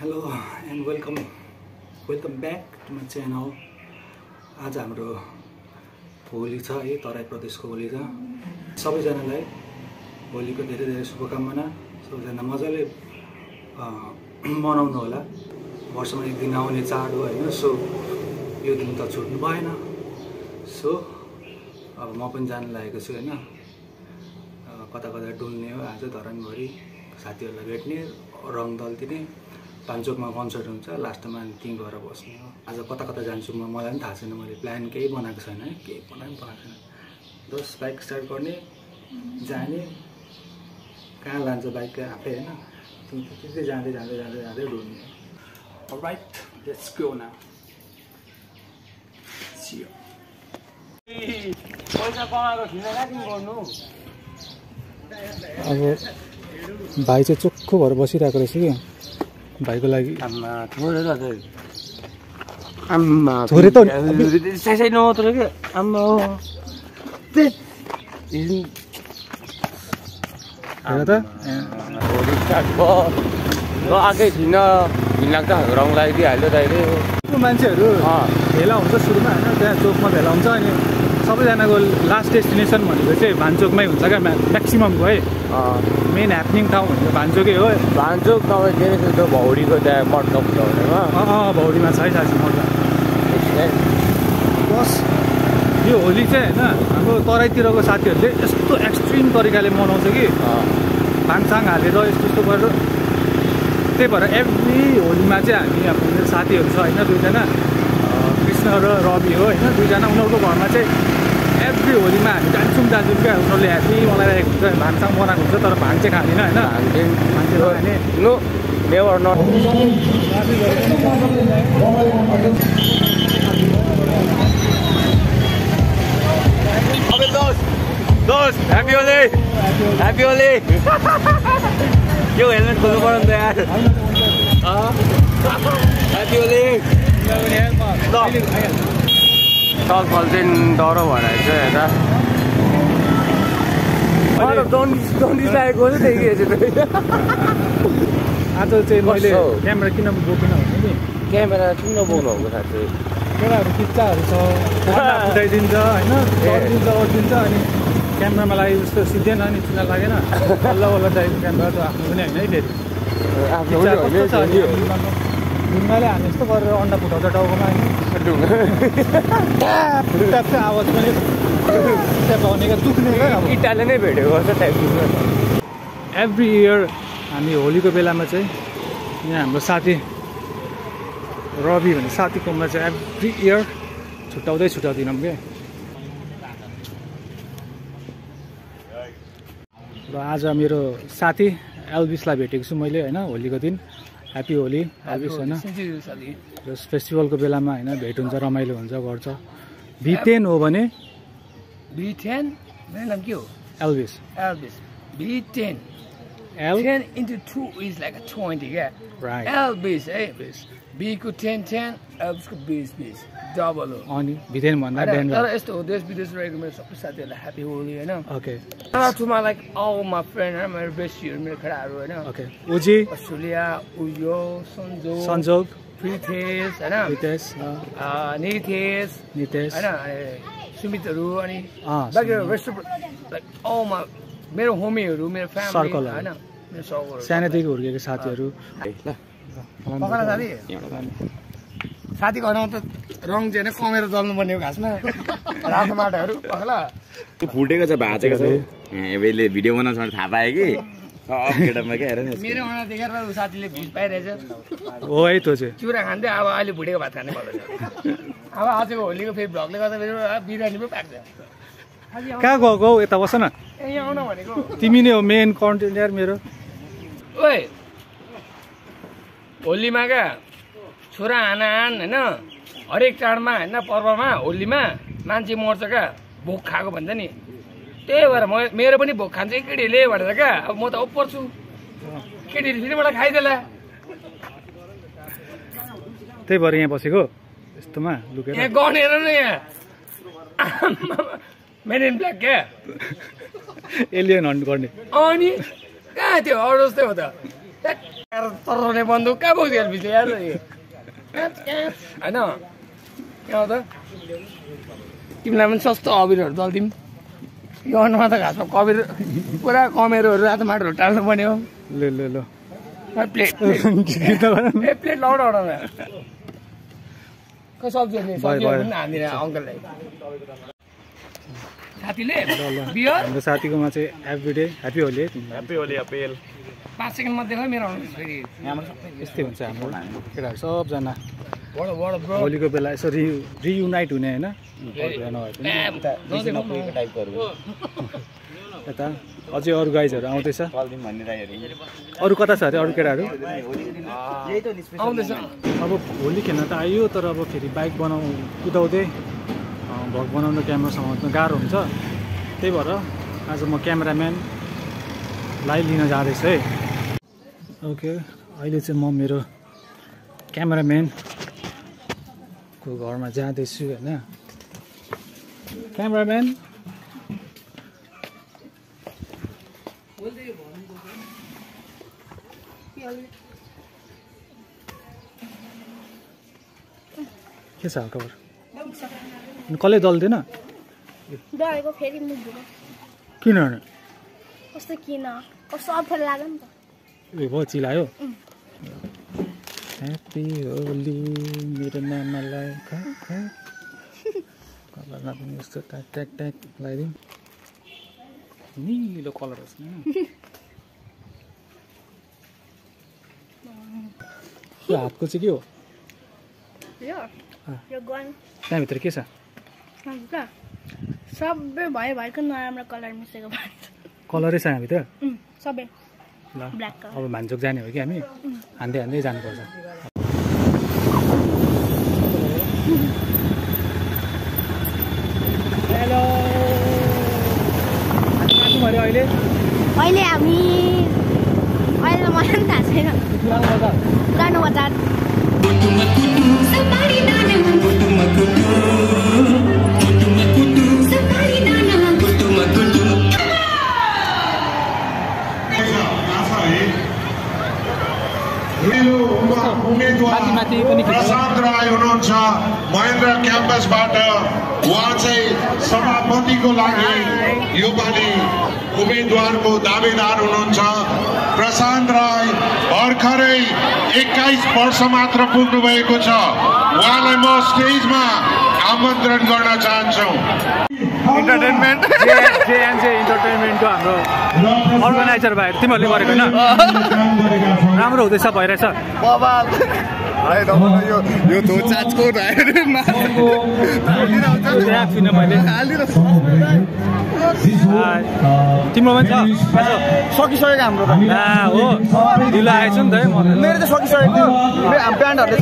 Hello and welcome back to my channel. आज हाम्रो होली छ है, तराई प्रदेशको होली छ। सबैजनालाई होलीको धेरै धेरै शुभकामना। सबैजना मजाले मनाउनु होला। वर्षमा एक दिन आउने चाड हो हैन, सो यो दिन त छुट्नु भएन। सो अब म पनि जान लागेको छु हैन, कता कता डुल्ने हो आज धरानभरि, साथीहरुलाई भेट्ने, रङ दल्दिने, पान्चोकमा कन्सर्ट हुन्छ, लास्टमा त्यहीँ गएर बस्ने हो। आज कता कता जान्छु मलाई पनि थाहा छैन, मैले प्लान केही बनाएको छैन है, केही बनाएको छैन। बस बाइक स्टार्ट गर्ने, जाने, कहाँ लान्छ बाइक आफै हैन, त्यही जाँदै जाँदै जाँदै जाँदै डुल्ने। Alright, let's go now. See you. पैसा कमाएको थिएन काटिङ गर्नु। अब भाइ चाहिँ चोखो भएर बसिरहेको रहेछ कि भाइको लागि। आम्मा थोरै त आम्मा थोरै त साइसाइ नत्र के आम्मा हो हेर त होली स्टार्ट भयो। आएकै थिइन, घिनलाग्दो खालको रङ लगाइदिइहाल्यो दाइले। मान्छेहरू भेला हुन्छ सुरुमा होइन, त्यहाँ चोकमा भेला हुन्छ। अनि सबैजनाको लास्ट डेस्टिनेसन भनेको चाहिँ भान्चोकमै हुन्छ क्या, म्याक्सिममको है। मेन ह्यापनिङ ठाउँ भनेको भान्चोकै हो। भान्चोक तपाईँ के रहेछ त्यो भौडीको त्यहाँ मटका फुटाउनेमा? भौडीमा छ है साथी मटका। बस यो होली चाहिँ होइन, हाम्रो तराईतिरको साथीहरूले यस्तो एक्सट्रिम तरिकाले मनाउँछ कि भाङसाङ हालेर यस्तो यस्तो गरेर। त्यही भएर एभ्री होलीमा चाहिँ हामी अब मेरो साथीहरू छ होइन, दुईजना, कृष्ण र रवि हो होइन, दुईजना। उनीहरूको घरमा चाहिँ एभ्री होलीमा हामी जान्छौँ क्या। उनीहरूले ह्याप्पी मनाइरहेको हुन्छ, भाङसाङ बनाएको हुन्छ, तर भाङ चाहिँ खाँदैन होइन। भाङ चाहिँ खाने नो नेभर नट। दोस्त ह्याप्पी होली, ह्याप्पी होली। यो हेलमेट खोल्नु पर्यो नि त यार। ह्याप्पी होली। टल फल चाहिँ डह्रो भएर चाहिँ हेर्दा जन्डिस लागेको चाहिँ देखिएछ। आज चाहिँ मैले क्यामेरा किन बोकेन भने नि, क्यामेरा किन नबोक्नु भएको साथी? केटाहरू किच्चाहरू छ, फुटाइदिन्छ होइन, गरिदिन्छ ओर्दिन्छ। अनि क्यामेरामा लाग्यो जस्तो सिद्धेन नि, चिना लागेन। बल्ल बल्ल चाहिएको क्यामेरा त आफ्नो पनि होइन है। फेरि ढुङ्गाले हामी यस्तो गरेर अन्डा फुटाउँछ टाउकोमा होइन, फुट्टाको आवाज पनि भनेको दुख्ने क्या। अब इटाले नै भेटेको छ टाइपको। एभ्री इयर हामी होलीको बेलामा चाहिँ यहाँ हाम्रो साथी रवि भन्ने साथीकोमा चाहिँ एभ्री इयर छुट्याउँदैनौँ क्या। र आज मेरो साथी एल्भिसलाई भेटेको छु मैले होइन, होलीको दिन। ह्याप्पी होली एल्भिस होइन। र फेस्टिभलको बेलामा होइन भेट हुन्छ, रमाइलो हुन्छ, गर्छ। V10 हो भने V10 मेरो नाम के हो? Elvis. V10 10 into 2 is like a 20 क्या। राइट। एल्भिस है। B को 10 एल्भिसको 20 डबल हो। अनि V10 भन्दा तर यस्तो हो, देश विदेश रहेको मेरो सबै साथीहरूलाई ह्याप्पी होली होइन। Okay. To my like all my friend होइन, मेरो बेस्टीहरू, मेरो केटाहरू होइन। ओके। उजी, अस्ट्रेलिया, उयो, सन्जोग, प्रितेश होइन, नितेश होइन, सुमितहरू, अनि बाँकी रेस्ट लाइक अल माई मेरो होमीहरू, मेरो फ्यामिली होइन, मेरो सर्कलहरू, सानैदेखि हुर्केको साथीहरू। साथीको घरमा त रङ चाहिँ कमेर जल्नु पर्ने हो खासमा, रातो माटाहरू पखला फुटेको छ, भाँचेको छ। यसले भिडियो बनाउँछ भने थाहा पाएँ कि केटामा क्या। हेर मेरो अनुहार देखेर साथीले भिड पाइरहेछ। हो है त्यो चाहिँ चिउरा खान्थ्यो, अब अहिले भुटेको भात खाने पर्दैछ। अब आजको होलीको फेरि भ्लगले गर्दा फेरि बिरयानी पो पाक्छ। कहाँ गएको हौ? यता बस न। यहाँ आउन भनेको तिमी नै हो मेन कन्टेन्ट यार मेरो। ओए होलीमा क्या छोरा हान होइन, हरेक चाडमा होइन, पर्वमा, होलीमा मान्छे मर्छ क्या भोक खाएको भन्छ नि। त्यही भएर मेरो पनि भोक खान्छ केटीहरूले भनेर क्या। अब म त ओपर छु, केटीहरू फेरि मलाई खाइदेला। त्यही भएर यहाँ बसेको यस्तोमा लुकेर। यहाँ गनेर न यहाँ मेन इन ब्ल्याक क्या, एलियन हन्ट गर्ने। अनि कहाँ थियो अरू जस्तै हो त। तरले बन्दुक कहाँ बोक्छ यार पछि यार होइन क्या हो त तिमीलाई पनि सस्तो अबिरहरू दल्दिउँ यो अनुमा त घाँसमा कबिर पुरा कमेरोहरू रातो माटोहरू टाल्नु पर्ने हो ल प्लेट प्लेट लगाउन खै सब्जीहरू पनि हानिदिएर अङ्कललाई साथीले बियर हाम्रो साथीकोमा चाहिँ एभ्रिडे ह्याप्पी होली है ह्याप्पी होली अपेल 5 सेकेन्ड मध्ये खै मेरो फेरि यस्तै हुन्छ हाम्रो केटाहरू सबजना बडो ब्रो होलीको बेला यसो रियुनाइट हुने होइन यता अझै अरू गाइजहरू आउँदैछ अरू कता छ अरे अरू केटाहरू आउँदैछ अब होली खेल्न त आइयो तर अब फेरि बाइक कुदाउँदै भ्लग बनाउनु क्यामेरा समात्नु गाह्रो हुन्छ त्यही भएर आज म क्यामेराम्यानलाई लिन जाँदैछु है ओके अहिले चाहिँ म मेरो क्यामेराम्यानको घरमा जाँदैछु होइन क्यामेराम्यान के छ खबर कसले दल्दैन डरेको फेरि किन कस्तो किन कस्तो अफर लाग्यो नि त ए भयो चिलायो ह्याप्पी होली मेरो नानालाई कलरमा पनि यस्तो ट्याक ट्याक ट्याक लगाइदिउँ निलो कलर होस् न यो हातको चाहिँ के हो यो गन त्यहाँभित्र के छ सबै भएको नराम्रो कलर मिसेको कलरै छ यहाँभित्र सबै ल ब्ल्याक कलर अब भान्चोक जाने हो कि हामी हान्दै हान्दै जानुपर्छ हेलो अहिले अहिले हामी अहिले मलाई पनि थाहा छैन पुरानो बजार प्रशान्त राई हुनुहुन्छ महेन्द्र क्याम्पसबाट उहाँ चाहिँ सभापतिको लागि योपालि उम्मेदवारको दावेदार हुनुहुन्छ प्रशान्त राई भर्खरै 21 वर्ष मात्र पुग्नु भएको छ उहाँलाई म स्टेजमा आमन्त्रण गर्न चाहन्छु इन्टरटेनमेन्ट इन्टरटेनमेन्टको हाम्रो अर्गनाइजर भाइ तिमीहरूले गरेको होइन राम्रो हुँदैछ भइरहेछ तिम्रो पनि सकिसकेको हाम्रो त हो ढिलो आएछ नि त मेरो त सकिसकेको थियो प्यान्टहरूले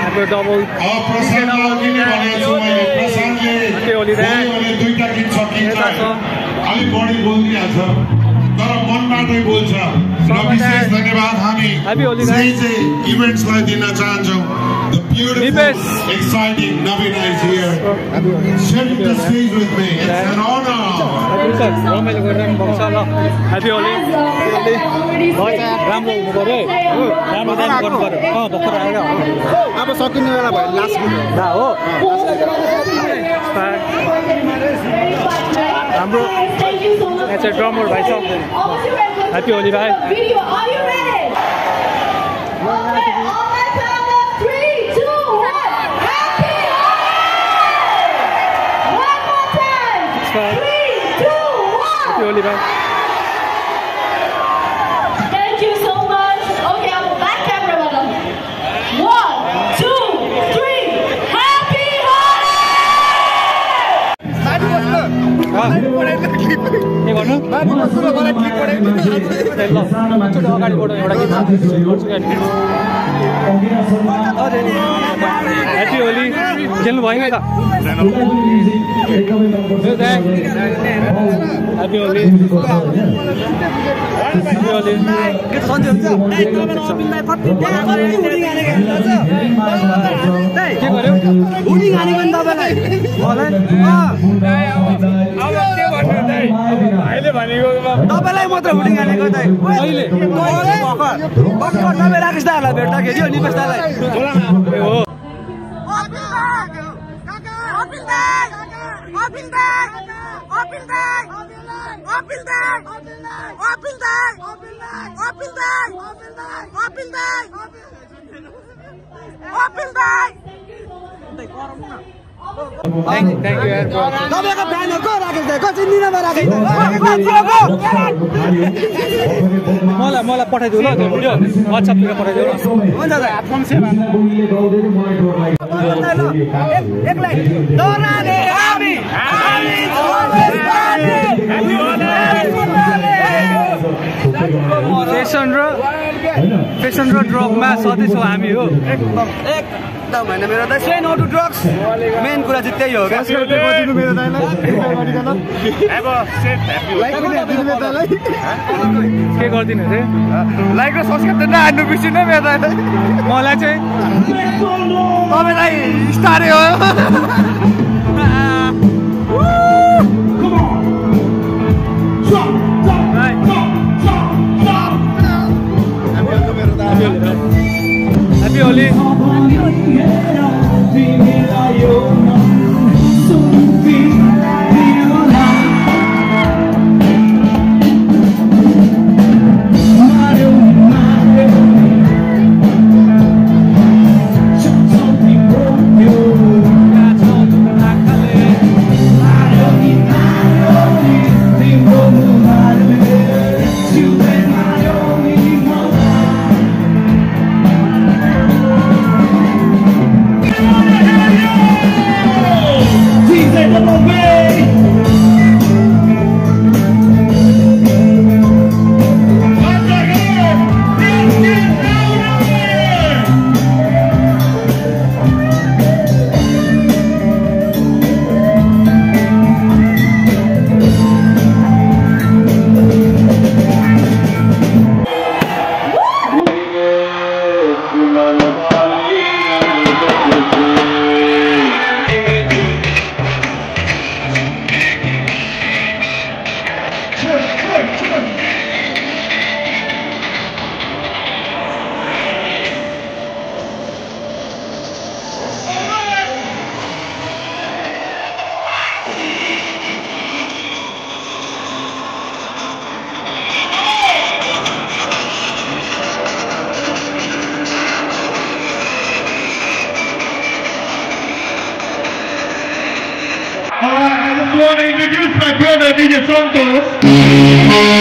हाम्रो डबल अलिक बढी बोलिदिइहाल्छ तर मनबाटै बोल्छ र विशेष धन्यवाद हामी इभेन्ट्सलाई दिन चाहन्छौँ The beautiful, exciting Navina is here. Sharing the stage with me. It's an honor. रमाइलो गरेर पनि भएको छ ल ह्याप्पी होली राम्रो हुनु पऱ्यो राम्रो गर्नु पऱ्यो भर्खर आएर अब सकिने बेला भयो लास्ट हो हाम्रो यहाँ चाहिँ ड्रमर भाइ छ ह्याप्पी होली भाइ ह्याप्पी होली भाइ Thank you so much. Okay, I'm back camera madam. 1, 2, 3. Happy Holi! के गर्नु ल अगाडिबाट एउटा गीत ह्याप्पी होली खेल्नु भएन त ह्याप्पी होली के गर्यो हुडी हानेको नि तपाईलाई तपाईलाई मात्र हुडी हानेको त अहिले तपाईँ राकेश दाहरूलाई भेट्दाखेरि हो निपेश दालाई हो Thank you. तपाईँको फ्यान हो को राकेश दाइ को चिन्दिनँ राकेश मलाई पठाइदिउ ल त्यो भिडियो WhatsApp-तिर पठाइदिउ ल हुन्छ दाइ फोन सेभ एकलाई दोराले हामी फेसन र ड्रगमा सधैँ छौँ हामी हो एकदम होइन मेरो दाइ से नो टु ड्रग्स मेन कुरा चाहिँ त्यही हो क्या के गरिदिनु अरे लाइक र सब्सक्राइब त नहान्नु बिर्सिनु मेरो दाइ मलाई चाहिँ तपाईँलाई स्टारै हो Happy Holi. I want to introduce my brother DJ Santos.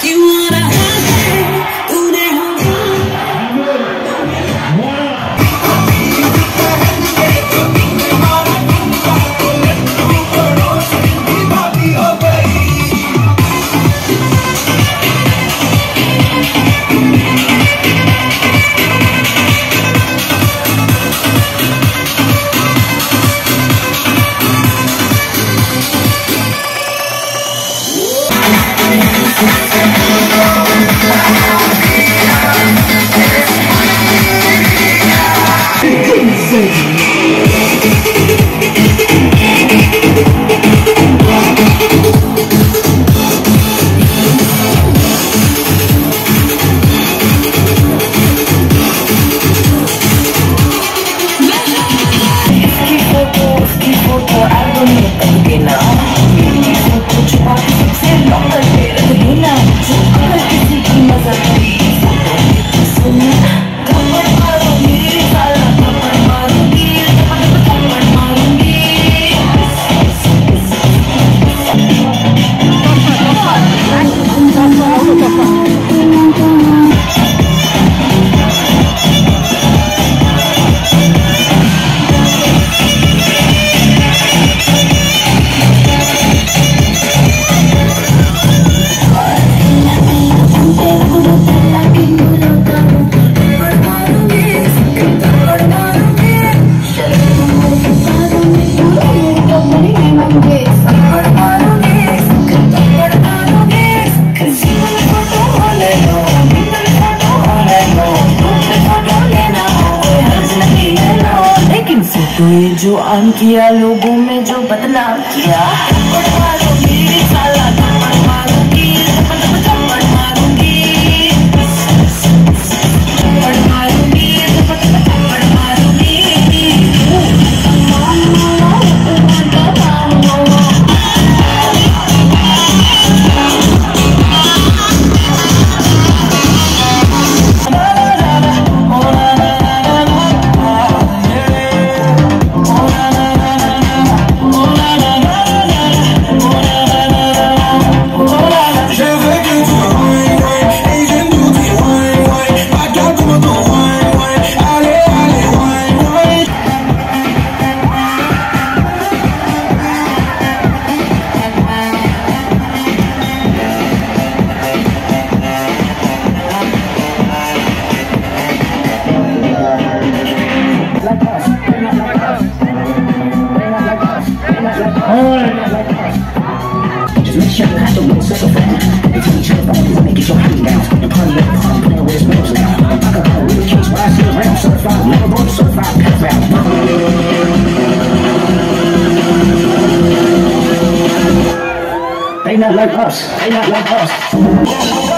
You wanna जो आम किया लोगों में जो बदनाम किया They not like us. They not like us.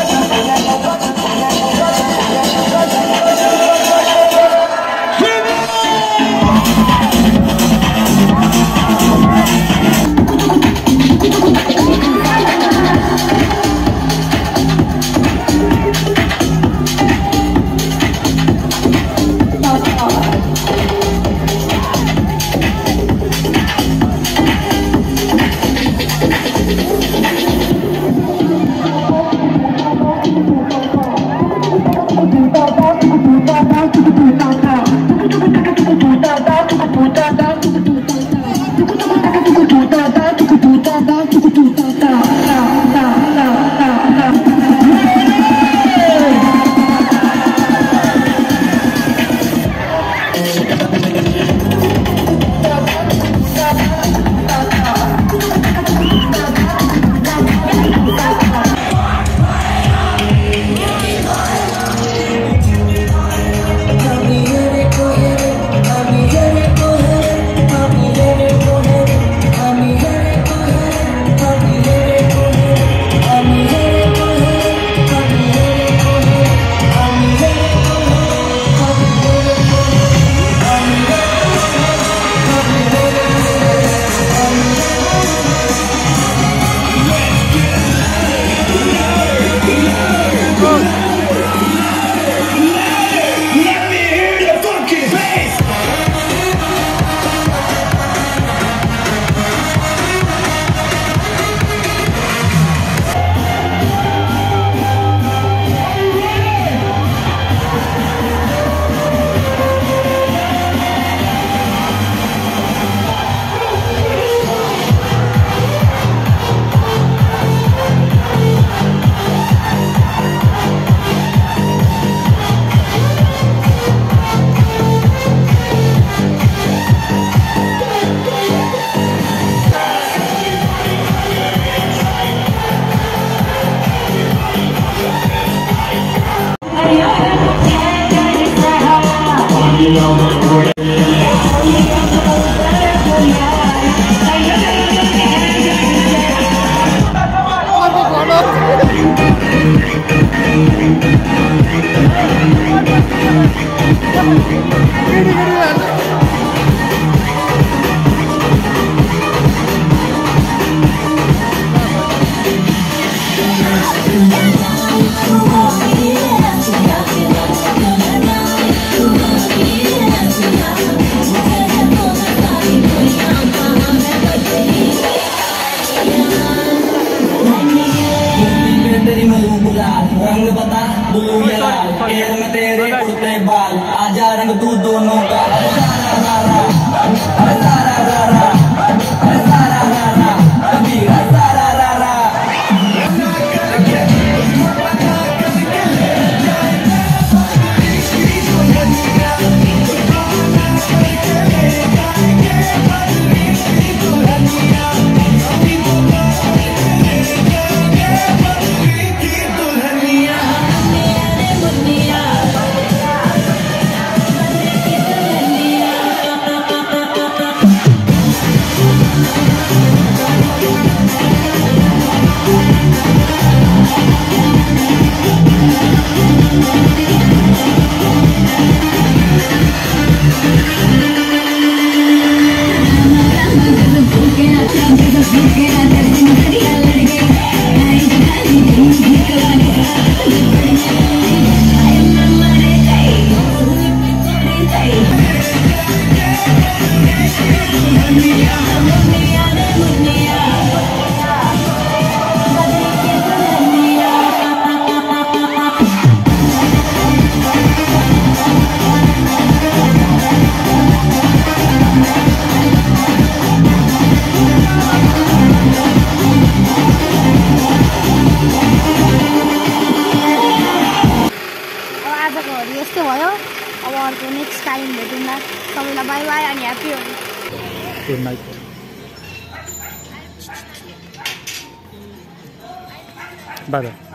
रंग बता ब्लू या लाल, पैर में तेरे उड़ते बाल, आजा रंग तू दोनों का। अरे सारा रारा, अरे सारा रारा, अरे सारा रारा, कबीरा सारा रारा। यस्तै भयो अब अर्को नेक्स्ट टाइम भेटौँला सबैलाई बाई बाई अनि happy Holi good night by by